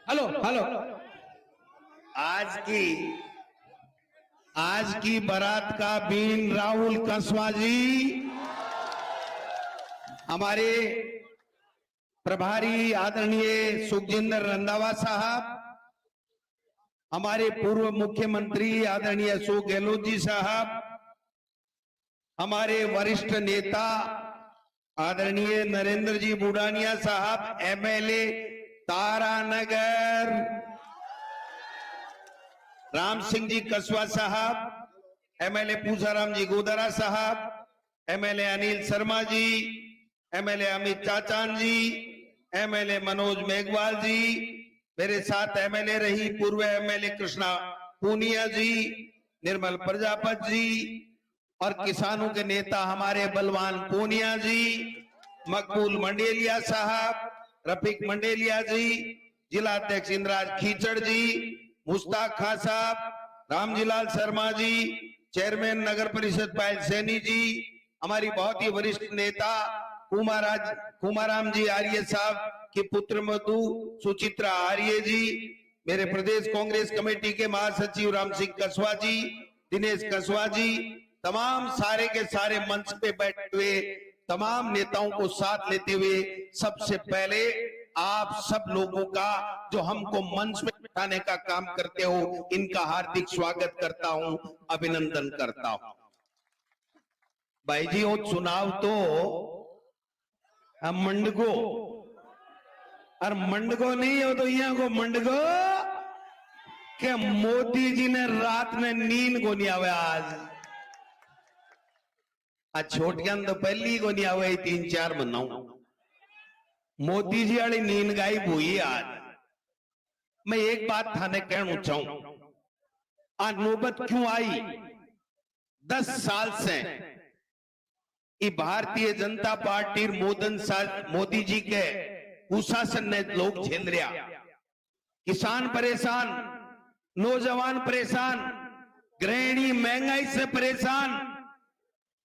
Hello hello. आज की बारात का बीन राहुल कसवा जी, हमारे प्रभारी आदरणीय सुखजिंदर रंधावा साहब, हमारे पूर्व मुख्यमंत्री आदरणीय अशोक गहलोत जी साहब, हमारे वरिष्ठ नेता आदरणीय नरेंद्र जी बुडानिया साहब, एमएलए तारानगर राम सिंह जी कसवा साहब, एमएलए पूसाराम जी गोदरा साहब, एमएलए अनिल शर्मा जी, एमएलए अमित चाचान जी, एमएलए मनोज मेघवाल जी, मेरे साथ एमएलए रही पूर्व एमएलए कृष्णा पूनिया जी, निर्मल प्रजापत जी, और किसानों के नेता हमारे बलवान पूनिया जी, मकबूल मंडेलिया साहब, रफीक मंडेलिया जी, जिला अध्यक्ष इंद्राज खीचड़ जी, मुश्ताक खां साहब, रामजीलाल शर्मा जी, चेयरमैन नगर परिषद पायल सैनी जी, हमारी बहुत ही वरिष्ठ नेता कुमाराम जी आर्य साहब के पुत्र मधु सुचित्रा आर्य जी, मेरे प्रदेश कांग्रेस कमेटी के महासचिव राम सिंह कसवा जी, दिनेश कसवा जी, तमाम सारे के सारे मंच पे बैठे हुए तमाम नेताओं को साथ लेते हुए सबसे पहले आप सब लोगों का जो हमको मंच में बिठाने का काम करते हो, इनका हार्दिक स्वागत करता हूं, अभिनंदन करता हूं। भाई जी वो चुनाव तो मंडगो और मंडगो नहीं हो तो यहाँ को मंडगो के मोदी जी ने रात में नींद को नहीं आवे आज छोटियां तो पहली को नहीं आवे 3-4 महीनों मोदी जी वाली नींद गायब हुई आज। मैं एक बात थाने कहना चाहूं, आज नौबत क्यों आई? 10 साल से भारतीय जनता पार्टी मोदी जी के कुशासन ने लोग झेल रहा, किसान परेशान, नौजवान परेशान, गृहिणी महंगाई से परेशान,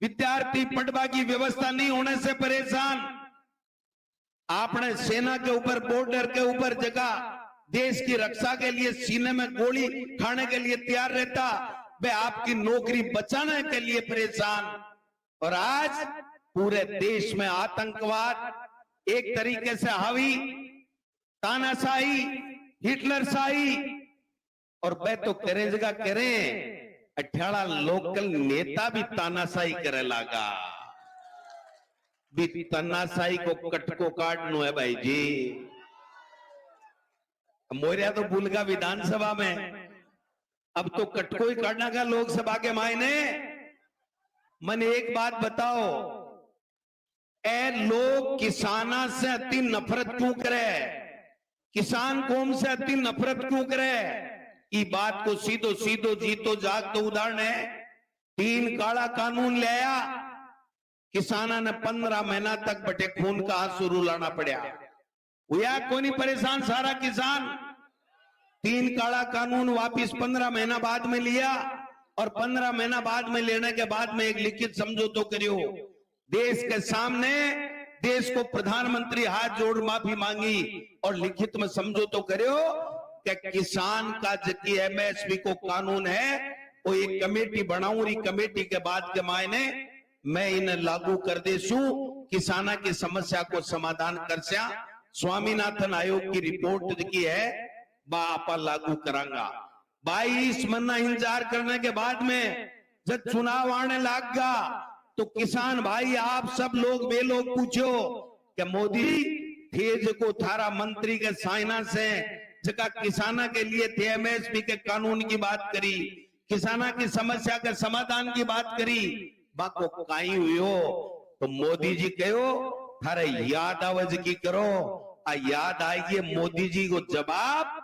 विद्यार्थी पढ़वा की व्यवस्था नहीं होने से परेशान, आपने सेना के ऊपर बॉर्डर के ऊपर जगह देश की रक्षा के लिए सीने में गोली खाने के लिए तैयार रहता, वे आपकी नौकरी बचाने के लिए परेशान। और आज पूरे देश में आतंकवाद एक तरीके से हावी, तानाशाही, हिटलरशाही, और वे तो करे जगह करें 18 लोकल नेता भी तानाशाही करे लगा, भी तानाशाही को कटको काटनो है भाई जी। मोरिया तो भूलगा विधानसभा में, अब तो कटको ही काटना का लोकसभा के मायने। मैंने एक बात बताओ, ए लोग किसाना से अति नफरत क्यों करे, किसान कौम से अति नफरत क्यों करे? ये बात को सीधो सीधो जीतो जाग तो उदाहरण है, 3 काला कानून लाया, किसाना ने 15 महीना तक बटे खून का आंसू रुलाना पड़ा, हुआ कोई परेशान सारा किसान। 3 काला कानून वापिस 15 महीना बाद में लिया, और 15 महीना बाद में लेने के बाद में एक लिखित समझौता करियो, देश के सामने देश को प्रधानमंत्री हाथ जोड़ माफी मांगी और लिखित में समझौता करियो कि किसान का जो एमएसपी को कानून है वो एक कमेटी बनाऊं, कमेटी के बाद के मायने मैं इन्हें लागू कर देसू, किसाना की समस्या को समाधान कर स्या। स्वामीनाथन आयोग की रिपोर्ट की है बापा लागू करांगा। 22 महीना इंतजार करने के बाद में जब चुनाव आने लगा तो किसान भाई आप सब लोग वे लोग पूछो कि मोदी थे को थारा मंत्री के साइना से जगह किसाना के लिए थे एमएसपी के कानून की बात करी, किसाना की समस्या के समाधान की बात करी, बाको काई हुई तो मोदी जी कहो थारे याद आवाज की करो, आ याद आएगी मोदी जी को जवाब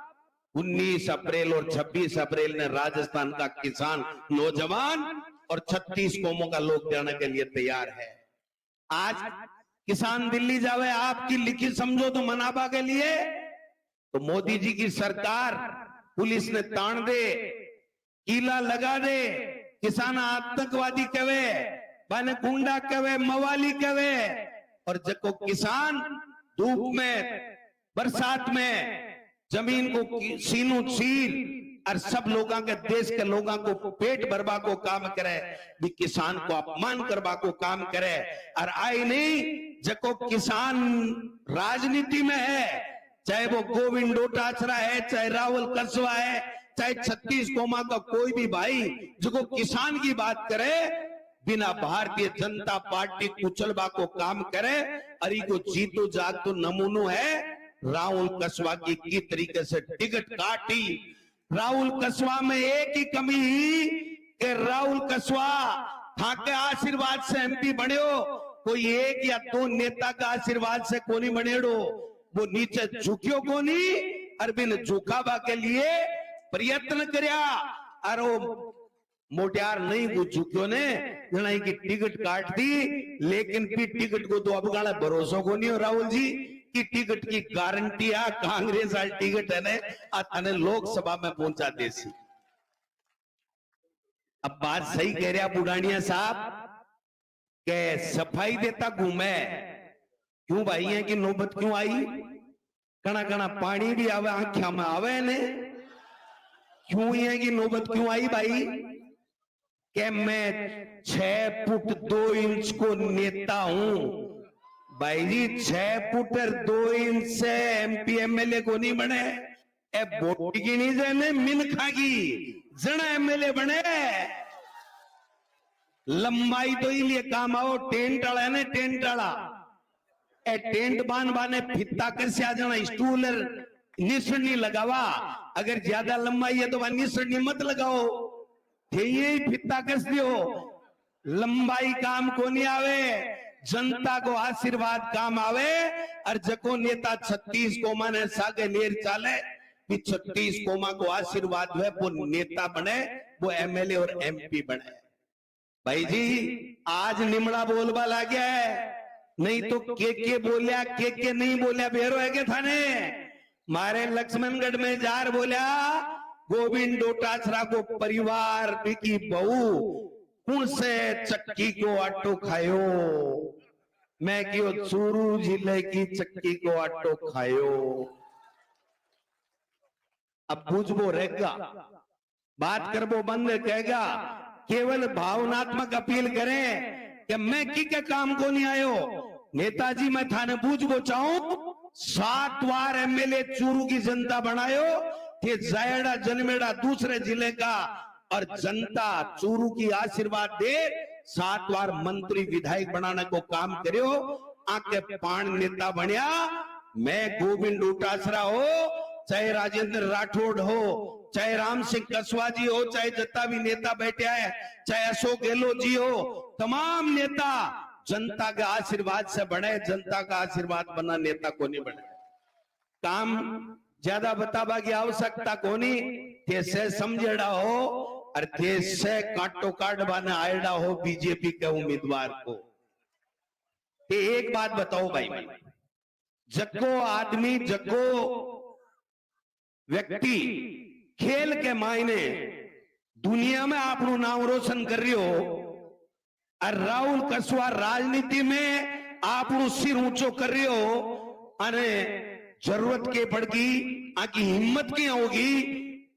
19 अप्रैल और 26 अप्रैल ने राजस्थान का किसान नौजवान और 36 कौमों का लोग देने के लिए तैयार है। आज किसान दिल्ली जावे आपकी लिखित समझौता मनाबा के लिए, तो मोदी जी की सरकार पुलिस ने तान दे, कीला लगा दे, किसान आतंकवादी कहे, बाने गुंडा कहे, मवाली कहे, और जको किसान धूप में बरसात में जमीन को सीनू चीर और सब लोगों के देश के लोगों को पेट भरवा को काम करे, भी किसान को अपमान करवा को काम करे। और आई नहीं जको किसान राजनीति में है, चाहे वो गोविंद डोटासरा है, चाहे राहुल कसवा है, चाहे 36 कोमा का कोई भी भाई जो किसान की बात करे, बिना भारतीय जनता पार्टी कुचलबा को काम करे। अरे को जीतो जाग तो नमूनो है राहुल कसवा की तरीके से टिकट काटी। राहुल कसवा में एक ही कमी ही कि राहुल कसवा था के आशीर्वाद से एमपी बने हो, कोई एक या दो नेता का आशीर्वाद से कोनी बनेड़ो, वो नीचे झुकियो कोनी और बिन झुकावा के लिए प्रयत्न करया और वो मोटियार नहीं वो झुकियो ने जनाई की टिकट काट दी। लेकिन फिर टिकट को तो अब गाला भरोसा को नहीं हो राहुल जी की टिकट की गारंटी है कांग्रेस वाली टिकट है ने लोकसभा में पहुंचा देसी। अब बात सही कह रहा बुढ़ानिया साहब के सफाई देता घूमे क्यों भाई है कि नौबत क्यों आई, कणा कणा पानी भी आवे आंखिया में आवे ने, क्यों है कि नौबत क्यों आई भाई कि मैं 6 फुट 2 इंच को नेता हूं। भाई जी 6 फुट और 2 इंच से एमपी एमएलए को नहीं बने, ए बोटी की नहीं जाने मिनखा की जना एमएलए बने। लंबाई तो इसलिए काम आओ टेंट वाला है ना, टेंट वाला ए टेंट बांध बाने फित्ता कर से आ जाना, स्टूल निसरनी लगावा, अगर ज्यादा लंबाई है तो वह निसरनी मत लगाओ, ये फित्ता कस दियो। लंबाई काम को नहीं आवे, जनता को आशीर्वाद काम आवे। और जको नेता 36 कोमा ने सागे लेर चाले भी 36 कोमा को आशीर्वाद है वो नेता बने, वो एमएलए और एमपी बने। भाई जी आज निमड़ा बोलबा ला गया है, नहीं तो के बोलिया के नहीं बोलिया बेरो है के थाने मारे लक्ष्मणगढ़ में जार बोलिया गोविंद डोटासरा को परिवार की बहू कौन से चक्की को आटो खायो, मैं क्यों चूरू जिले की चक्की को आटो खायो। अब बुझबो रहेगा, बात करबो बंद कहेगा, केवल भावनात्मक अपील करें कि मैं की के काम को नहीं आयो। नेताजी मैं थाने बुझबो चाहूं 7 बार एमएलए चूरू की जनता बनायो थे, जायड़ा जन्मेड़ा दूसरे जिले का, और जनता चूरू की आशीर्वाद दे 7 बार मंत्री विधायक बनाने को काम करियो, आके पान नेता बनया। मैं गोविंद डोटासरा हो, चाहे राजेंद्र राठौड़ हो, चाहे राम सिंह कसवा जी हो, चाहे जितना भी नेता बैठे है, चाहे अशोक गहलोत जी हो, तमाम नेता जनता के आशीर्वाद से बने, जनता का आशीर्वाद बना नेता को नहीं बने। काम ज्यादा बताबा की आवश्यकता को नहीं, थे से समझेड़ा हो और थे से काटो काट बाने आएड़ा हो बीजेपी के उम्मीदवार को। एक बात बताओ भाई, जको आदमी जको व्यक्ति खेल के मायने दुनिया में आपनु नाम रोशन कर रही हो, और राहुल कसवा राजनीति में आपनु सिर ऊंचो कर रही हो, अरे जरूरत के पड़गी आकी हिम्मत की होगी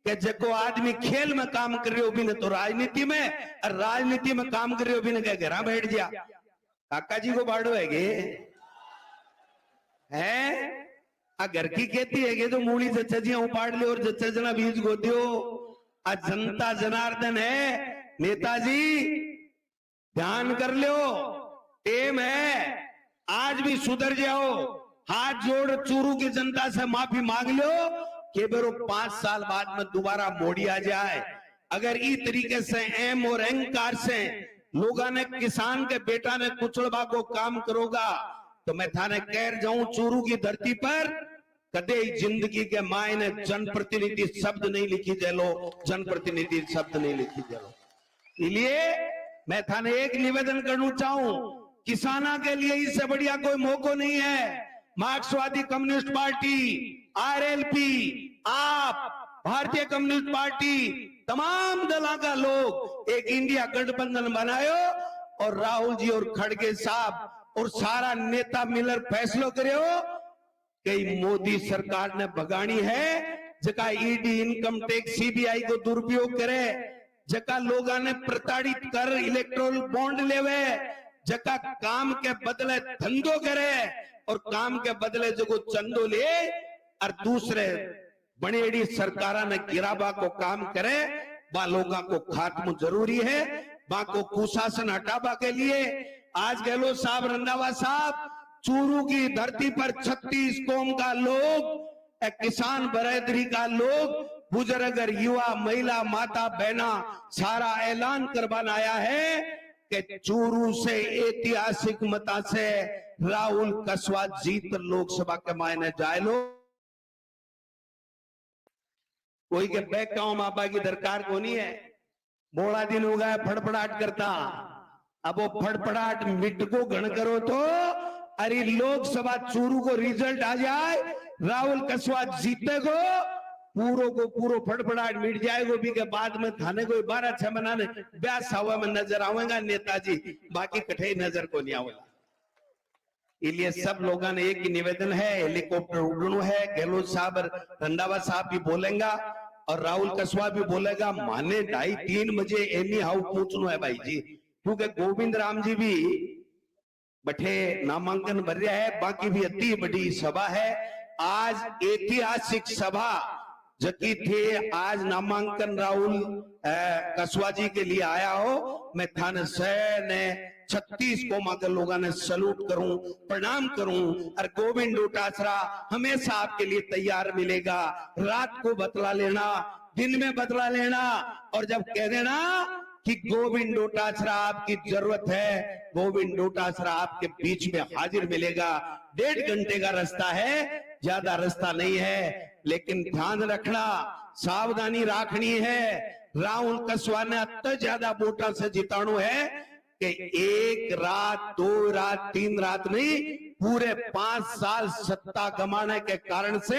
कि जको आदमी खेल में काम कर रहे हो भी ने तो राजनीति में, और राजनीति में काम कर रहे हो भी ने क्या घर बैठ जा काका जी को बाड़ो है आ घर की खेती है तो मूली जच्चा जी उपाड़ ले और जच्चा जना बीज गोदियो। आज जनता जनार्दन है, नेताजी ध्यान कर लो, टेम है, आज भी सुधर जाओ, हाथ जोड़ चूरू की जनता से माफी मांग लो कि बेरो 5 साल बाद में दोबारा मोड़ी आ जाए। अगर इस तरीके से एम और अहंकार से लोगों ने किसान के बेटा ने कुचलबा को काम करोगा तो मैं थाने कह जाऊं चूरू की धरती पर कदे जिंदगी के मायने जनप्रतिनिधि शब्द नहीं लिखी जेलो, जनप्रतिनिधि शब्द नहीं लिखी जेलो। इसलिए मैं थाने एक निवेदन करना चाहूं, किसाना के लिए इससे बढ़िया कोई मौका नहीं है। मार्क्सवादी कम्युनिस्ट पार्टी, आरएलपी, आप, भारतीय कम्युनिस्ट पार्टी, तमाम दलों का लोग एक इंडिया गठबंधन बनायो और राहुल जी और खड़गे साहब और सारा नेता मिलकर फैसलो करो कि मोदी सरकार ने भगानी है जका ईडी इनकम टैक्स सीबीआई को दुरुपयोग करे, जका लोगा ने प्रताड़ित कर इलेक्ट्रोल बॉन्ड लेवे, जका काम के बदले धंधो करे और काम के बदले जो चंदो ले और दूसरे बड़ेड़ी सरकारा ने गिराबा को काम करे, बा लोगा को खात्मा जरूरी है। बा को कुशासन हटाबा के लिए आज गहलोत साहब, रंधावा साहब, चूरू की धरती पर 36 कौम का लोग, किसान बरादरी का लोग, बुजुर्ग, युवा, महिला, माता, बहना सारा ऐलान करवाना आया है कि चूरू से ऐतिहासिक मता से राहुल कसवा जीत लोकसभा के मायने जाए लो। कोई के बैक गांव मापा की दरकार को नहीं है। बोला दिन हो गया फड़फड़ाहट करता, अब वो फड़फड़ाहट मिट को गण करो तो अरे लोकसभा चूरू को रिजल्ट आ जाए, राहुल कसवा जीते को पूरो फड़फड़ाहट मिट जाएगा। भी के बाद में थाने को 12-6 बनाने ब्यास हवा में नजर आवेगा नेताजी, बाकी कठे नजर को नहीं आवेगा। इसलिए सब लोगों ने एक ही निवेदन है, हेलीकॉप्टर उड़नो है। गहलोत साहब, रंधावा साहब भी बोलेगा और राहुल कसवा भी बोलेगा, माने 2:30-3 बजे एनी हाउ पूछनो है भाई जी, क्योंकि गोविंद राम जी भी बैठे नामांकन भर रहा है। बाकी भी अति बड़ी सभा है, आज ऐतिहासिक सभा जकी थे, आज नामांकन राहुल कसवा जी के लिए आया हो। मैं थाने से ने 36 कौमा के लोगों ने सलूट करूं, प्रणाम करूं और गोविंद डोटासरा हमेशा आपके लिए तैयार मिलेगा। रात को बदला लेना, दिन में बदला लेना, और जब कह देना कि गोविंद डोटासरा आपकी जरूरत है, गोविंद डोटासरा आपके बीच में हाजिर मिलेगा। 1.5 घंटे का रास्ता है, ज्यादा रास्ता नहीं है, लेकिन ध्यान रखना, सावधानी रखनी है। राहुल कसवा ने अत्य ज्यादा वोटर से जिताणु है कि 1 रात 2 रात 3 रात नहीं, पूरे 5 साल सत्ता गमाने के कारण से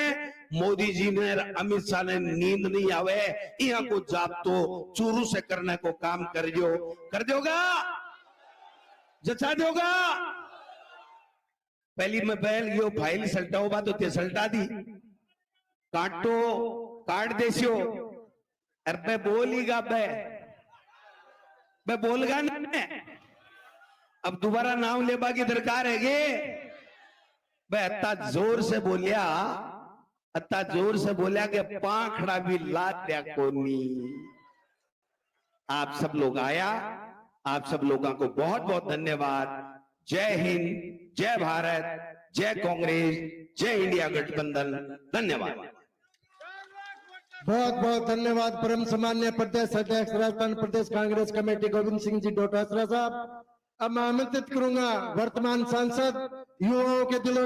मोदी जी ने, अमित शाह ने नींद नहीं आवे, यहाँ को जापतो चूरू से करने को काम कर दोगा, जचा दोगा। पहली में बैल यो फाइल सल्टाओ बा तो ते सल्टा दी, काटो काट देसियो, अरे बोलीगा बे बोलगा ना, अब दोबारा नाम लेबा की दरकार है गे। बे अत्ता जोर से बोलिया कि पाखड़ा भी लात दिया कोनी। आप सब लोग आया, आप सब लोगों को बहुत बहुत धन्यवाद। जय हिंद, जय भारत, जय कांग्रेस, जय इंडिया गठबंधन। धन्यवाद। बहुत बहुत धन्यवाद परम सम्मान्य प्रदेश अध्यक्ष राजस्थान प्रदेश कांग्रेस कमेटी गोविंद सिंह जी डोटासरा साहब। अब मैं आमंत्रित करूंगा वर्तमान सांसद युवाओं के दिलों